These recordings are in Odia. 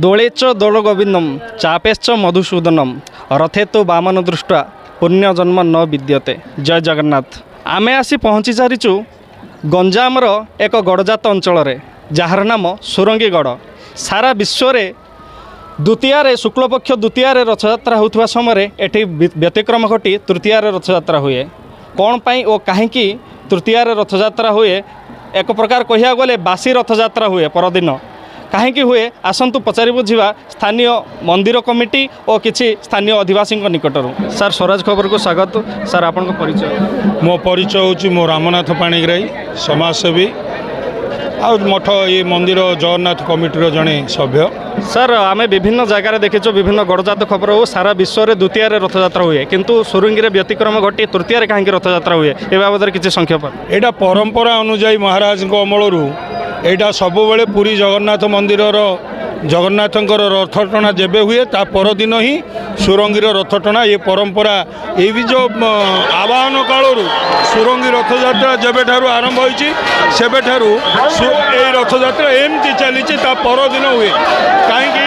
ଦୋଳେଚ ଦୋଳ ଗୋବିନ୍ଦମ ଚାପେଶ୍ଚ ମଧୁସୂଦନମ ରଥେ ତୁ ବାମନ ଦୃଷ୍ଟା ପୁଣ୍ୟ ଜନ୍ମ ନ ବିଦ୍ୟତେ। ଜୟ ଜଗନ୍ନାଥ। ଆମେ ଆସି ପହଞ୍ଚି ସାରିଛୁ ଗଞ୍ଜାମର ଏକ ଗଡ଼ଜାତ ଅଞ୍ଚଳରେ, ଯାହାର ନାମ ସୁରଙ୍ଗୀଗଡ଼। ସାରା ବିଶ୍ୱରେ ଦ୍ୱିତୀୟାରେ ଶୁକ୍ଳପକ୍ଷ ଦ୍ୱିତୀୟାରେ ରଥଯାତ୍ରା ହେଉଥିବା ସମୟରେ ଏଠି ବ୍ୟତିକ୍ରମ ଘଟି ତୃତୀୟାରେ ରଥଯାତ୍ରା ହୁଏ। କ'ଣ ପାଇଁ ଓ କାହିଁକି ତୃତୀୟାରେ ରଥଯାତ୍ରା ହୁଏ? ଏକ ପ୍ରକାର କହିବାକୁ ଗଲେ ବାସି ରଥଯାତ୍ରା ହୁଏ ପରଦିନ। କାହିଁକି ହୁଏ ଆସନ୍ତୁ ପଚାରି ବୁଝିବା ସ୍ଥାନୀୟ ମନ୍ଦିର କମିଟି ଓ କିଛି ସ୍ଥାନୀୟ ଅଧିବାସୀଙ୍କ ନିକଟରୁ। ସାର୍ ସ୍ୱରାଜ ଖବରକୁ ସ୍ୱାଗତ। ସାର୍ ଆପଣଙ୍କ ପରିଚୟ? ମୋ ପରିଚୟ ହେଉଛି ମୋ ରାମନାଥ ପାଣିଗ୍ରାହୀ, ସମାଜସେବୀ ଆଉ ମଠ ଏ ମନ୍ଦିର ଜଗନ୍ନାଥ କମିଟିର ଜଣେ ସଭ୍ୟ। ସାର୍ ଆମେ ବିଭିନ୍ନ ଜାଗାରେ ଦେଖିଛୁ, ବିଭିନ୍ନ ଗଡ଼ଜାତ ଖବର ହେଉ ସାରା ବିଶ୍ୱରେ ଦ୍ୱିତୀୟାରେ ରଥଯାତ୍ରା ହୁଏ, କିନ୍ତୁ ସୁରୁଙ୍ଗିରେ ବ୍ୟତିକ୍ରମ ଘଟି ତୃତୀୟାରେ କାହିଁକି ରଥଯାତ୍ରା ହୁଏ ଏ ବାବଦରେ କିଛି ସଂକ୍ଷେପ? ଏଇଟା ପରମ୍ପରା ଅନୁଯାୟୀ ମହାରାଜଙ୍କ ଅମଳରୁ ଏଇଟା ସବୁବେଳେ ପୁରୀ ଜଗନ୍ନାଥ ମନ୍ଦିରର ଜଗନ୍ନାଥଙ୍କର ରଥ ଟଣା ଯେବେ ହୁଏ ତା ପରଦିନ ହିଁ ସୁରଙ୍ଗୀର ରଥ ଟଣା। ଏ ପରମ୍ପରା ଏ ବି ଯେଉଁ ଆବାହନ କାଳରୁ ସୁରଙ୍ଗୀ ରଥଯାତ୍ରା ଯେବେଠାରୁ ଆରମ୍ଭ ହୋଇଛି ସେବେଠାରୁ ଏଇ ରଥଯାତ୍ରା ଏମିତି ଚାଲିଛି, ତା ପରଦିନ ହୁଏ। କାହିଁକି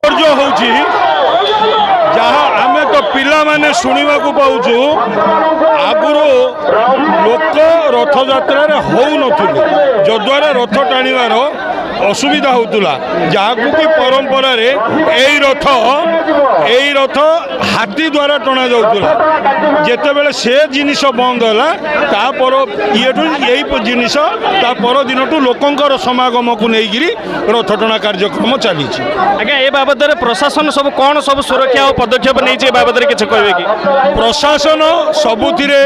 କହିବା ହେଉଛି, ଯାହା ଆମେ ତ ପିଲାମାନେ ଶୁଣିବାକୁ ପାଉଛୁ, ଆଗରୁ ଲୋକ ରଥଯାତ୍ରାରେ ହଉନଥିଲେ, ଯଦ୍ୱାରା ରଥ ଟାଣିବାର ଅସୁବିଧା ହେଉଥିଲା, ଯାହାକୁ କି ପରମ୍ପରାରେ ଏଇ ରଥ ହାତୀ ଦ୍ୱାରା ଟଣାଯାଉଥିଲା। ଯେତେବେଳେ ସେ ଜିନିଷ ବନ୍ଦ ହେଲା ତାପର ଇଏଠୁ ଏଇ ଜିନିଷ ତା ପରଦିନଠୁ ଲୋକଙ୍କର ସମାଗମକୁ ନେଇକିରି ରଥ ଟଣା କାର୍ଯ୍ୟକ୍ରମ ଚାଲିଛି। ଆଜ୍ଞା, ଏ ବାବଦରେ ପ୍ରଶାସନ ସବୁ କ'ଣ ସବୁ ସୁରକ୍ଷା ଓ ପଦକ୍ଷେପ ନେଇଛି ଏ ବାବଦରେ କିଛି କହିବେ କି? ପ୍ରଶାସନ ସବୁଥିରେ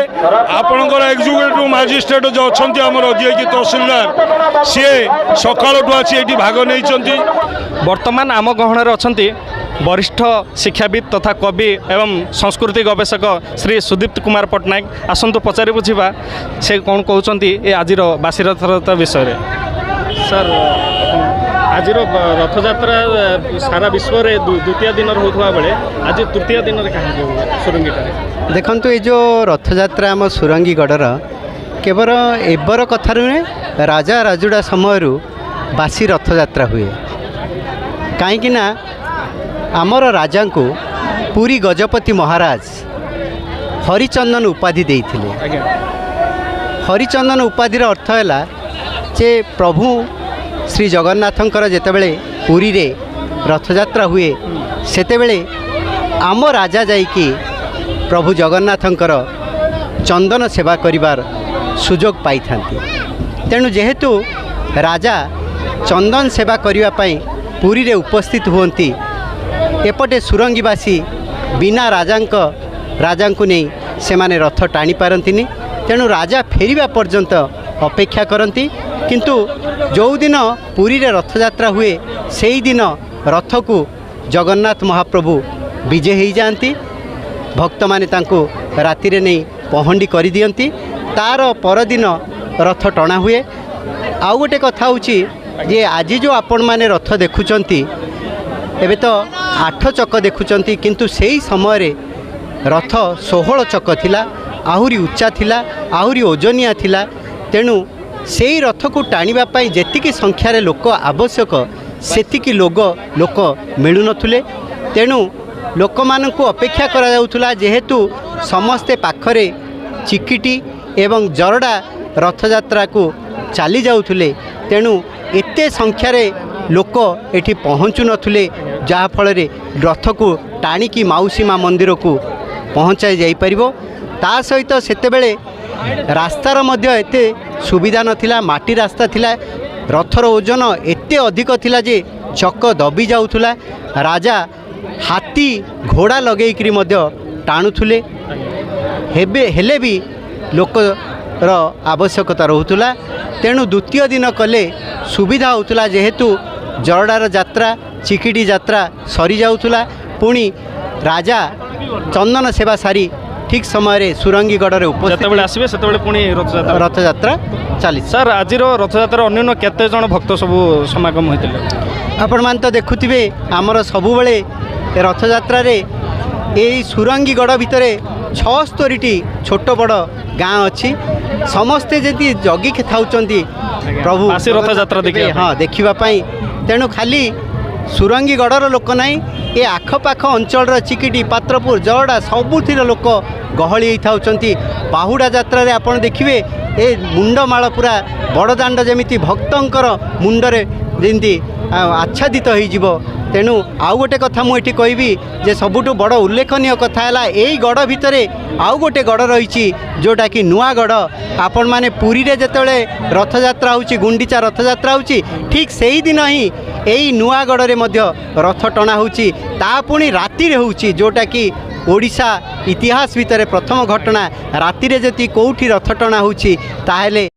ଆପଣଙ୍କର ଏକ୍ଜିକ୍ୟୁଟିଭ ମାଜିଷ୍ଟ୍ରେଟ୍ ଯେଉଁ ଅଛନ୍ତି ଆମର, ଯିଏକି ତହସିଲଦାର, ସିଏ ସକାଳଠୁ ଆସି ଏଠି ଭାଗ ନେଇଛନ୍ତି। ବର୍ତ୍ତମାନ ଆମ ଗହଣରେ ଅଛନ୍ତି ବରିଷ୍ଠ ଶିକ୍ଷାବିତ୍ ତଥା କବି ଏବଂ ସଂସ୍କୃତି ଗବେଷକ ଶ୍ରୀ ସୁଦୀପ୍ତ କୁମାର ପଟ୍ଟନାୟକ। ଆସନ୍ତୁ ପଚାରି ବୁଝିବା ସେ କ'ଣ କହୁଛନ୍ତି ଏ ଆଜିର ବାସି ରଥଯାତ୍ରା ବିଷୟରେ। ସାର୍, ଆଜିର ରଥଯାତ୍ରା ସାରା ବିଶ୍ୱରେ ଦ୍ୱିତୀୟ ଦିନରେ ହେଉଥିବା ବେଳେ ଆଜି ତୃତୀୟ ଦିନରେ କାହିଁକି ସୁରଙ୍ଗୀଠାରେ? ଦେଖନ୍ତୁ, ଏ ଯେଉଁ ରଥଯାତ୍ରା ଆମ ସୁରଙ୍ଗୀଗଡ଼ର କେବଳ ଏବର କଥା ନୁହେଁ, ରାଜା ରାଜୁଡ଼ା ସମୟରୁ ବାସି ରଥଯାତ୍ରା ହୁଏ। କାହିଁକିନା ଆମର ରାଜାଙ୍କୁ ପୁରୀ ଗଜପତି ମହାରାଜ ହରିଚନ୍ଦନ ଉପାଧି ଦେଇଥିଲେ। ହରିଚନ୍ଦନ ଉପାଧିର ଅର୍ଥ ହେଲା ଯେ ପ୍ରଭୁ ଶ୍ରୀ ଜଗନ୍ନାଥଙ୍କର ଯେତେବେଳେ ପୁରୀରେ ରଥଯାତ୍ରା ହୁଏ ସେତେବେଳେ ଆମ ରାଜା ଯାଇକି ପ୍ରଭୁ ଜଗନ୍ନାଥଙ୍କର ଚନ୍ଦନ ସେବା କରିବାର ସୁଯୋଗ ପାଇଥାନ୍ତି। ତେଣୁ ଯେହେତୁ ରାଜା ଚନ୍ଦନ ସେବା କରିବା ପାଇଁ ପୁରୀରେ ଉପସ୍ଥିତ ହୁଅନ୍ତି, ଏପଟେ ସୁରଙ୍ଗୀବାସୀ ବିନା ରାଜାଙ୍କୁ ନେଇ ସେମାନେ ରଥ ଟାଣିପାରନ୍ତିନି। ତେଣୁ ରାଜା ଫେରିବା ପର୍ଯ୍ୟନ୍ତ ଅପେକ୍ଷା କରନ୍ତି। କିନ୍ତୁ ଯେଉଁଦିନ ପୁରୀରେ ରଥଯାତ୍ରା ହୁଏ ସେଇଦିନ ରଥକୁ ଜଗନ୍ନାଥ ମହାପ୍ରଭୁ ବିଜେ ହୋଇଯାଆନ୍ତି। ଭକ୍ତମାନେ ତାଙ୍କୁ ରାତିରେ ନେଇ ପହଣ୍ଡି କରିଦିଅନ୍ତି। ତାର ପରଦିନ ରଥ ଟଣା ହୁଏ। ଆଉ ଗୋଟେ କଥା ହେଉଛି ଯେ ଆଜି ଯେଉଁ ଆପଣମାନେ ରଥ ଦେଖୁଛନ୍ତି, ଏବେ ତ 8 ଚକ ଦେଖୁଛନ୍ତି, କିନ୍ତୁ ସେଇ ସମୟରେ ରଥ 16 ଚକ ଥିଲା, ଆହୁରି ଉଚ୍ଚା ଥିଲା, ଆହୁରି ଓଜନିଆ ଥିଲା। ତେଣୁ ସେଇ ରଥକୁ ଟାଣିବା ପାଇଁ ଯେତିକି ସଂଖ୍ୟାରେ ଲୋକ ଆବଶ୍ୟକ ସେତିକି ଲୋକ ମିଳୁନଥିଲେ। ତେଣୁ ଲୋକମାନଙ୍କୁ ଅପେକ୍ଷା କରାଯାଉଥିଲା। ଯେହେତୁ ସମସ୍ତେ ପାଖରେ ଚିକିଟି ଏବଂ ଜରଡ଼ା ରଥଯାତ୍ରାକୁ ଚାଲି ଯାଉଥିଲେ, ତେଣୁ ଏତେ ସଂଖ୍ୟାରେ ଲୋକ ଏଠି ପହଞ୍ଚୁ ନଥିଲେ, ଯାହାଫଳରେ ରଥକୁ ଟାଣିକି ମାଉସୀ ମା ମନ୍ଦିରକୁ ପହଞ୍ଚାଇ ଯାଇପାରିବ। ତା ସହିତ ସେତେବେଳେ ରାସ୍ତାର ମଧ୍ୟ ଏତେ ସୁବିଧା ନଥିଲା, ମାଟି ରାସ୍ତା ଥିଲା। ରଥର ଓଜନ ଏତେ ଅଧିକ ଥିଲା ଯେ ଚକ ଦବି ଯାଉଥିଲା। ରାଜା ହାତୀ ଘୋଡ଼ା ଲଗେଇକରି ମଧ୍ୟ ଟାଣୁଥିଲେ। ହେଲେ ବି ଲୋକର ଆବଶ୍ୟକତା ରହୁଥିଲା। ତେଣୁ ଦ୍ୱିତୀୟ ଦିନ କଲେ ସୁବିଧା ହେଉଥିଲା, ଯେହେତୁ ଜରଡ଼ାର ଯାତ୍ରା, ଚିକିଟି ଯାତ୍ରା ସରିଯାଉଥିଲା। ପୁଣି ରାଜା ଚନ୍ଦନ ସେବା ସାରି ଠିକ୍ ସମୟରେ ସୁରଙ୍ଗୀଗଡ଼ରେ ଯେତେବେଳେ ଆସିବେ ସେତେବେଳେ ପୁଣି ରଥଯାତ୍ରା ଚାଲିଛି। ସାର୍, ଆଜିର ରଥଯାତ୍ରା ଅନ୍ୟାନ୍ୟ କେତେ ଜଣ ଭକ୍ତ ସବୁ ସମାଗମ ହୋଇଥିଲେ? ଆପଣମାନେ ତ ଦେଖୁଥିବେ, ଆମର ସବୁବେଳେ ରଥଯାତ୍ରାରେ ଏଇ ସୁରଙ୍ଗୀଗଡ଼ ଭିତରେ 76ଟି ଛୋଟ ବଡ଼ ଗାଁ ଅଛି। ସମସ୍ତେ ଯଦି ଜଗିକି ଥାଉଛନ୍ତି ପ୍ରଭୁ ରଥଯାତ୍ରା ଦେଖିବା ପାଇଁ तेणु खाली सुरंगीगढ़र लोक नहीं ये आखपाख अंचल चिकिटी पात्रपुर जरडा सबुथिर लोक गहली होती बाहुड़ा यात्रा रे आपण देखिए ए मुंडमाल पूरा बड़दाण्ड जमीती भक्तंकर मुंडरे जमी आच्छादित हो तेणु आउ गोटे कथा मुझे कहबी जे सबुठु बड़ उल्लेखनीय कथा है यही गढ़ भितर आउ गोटे गढ़ रही जोटा कि नुआ गढ़ आपण मैंने पुरी रे जेतेबेले रथयात्रा होची गुंडीचा रथयात्रा होची ठीक से ही दिन ही यही नुआ गढ़ रे मध्य रथ टणा होची ता पुणी राति रे होची जोटा कि ओडिशा इतिहास भितर प्रथम घटना राति रे जति कोठी रथ टणा होची ताहेले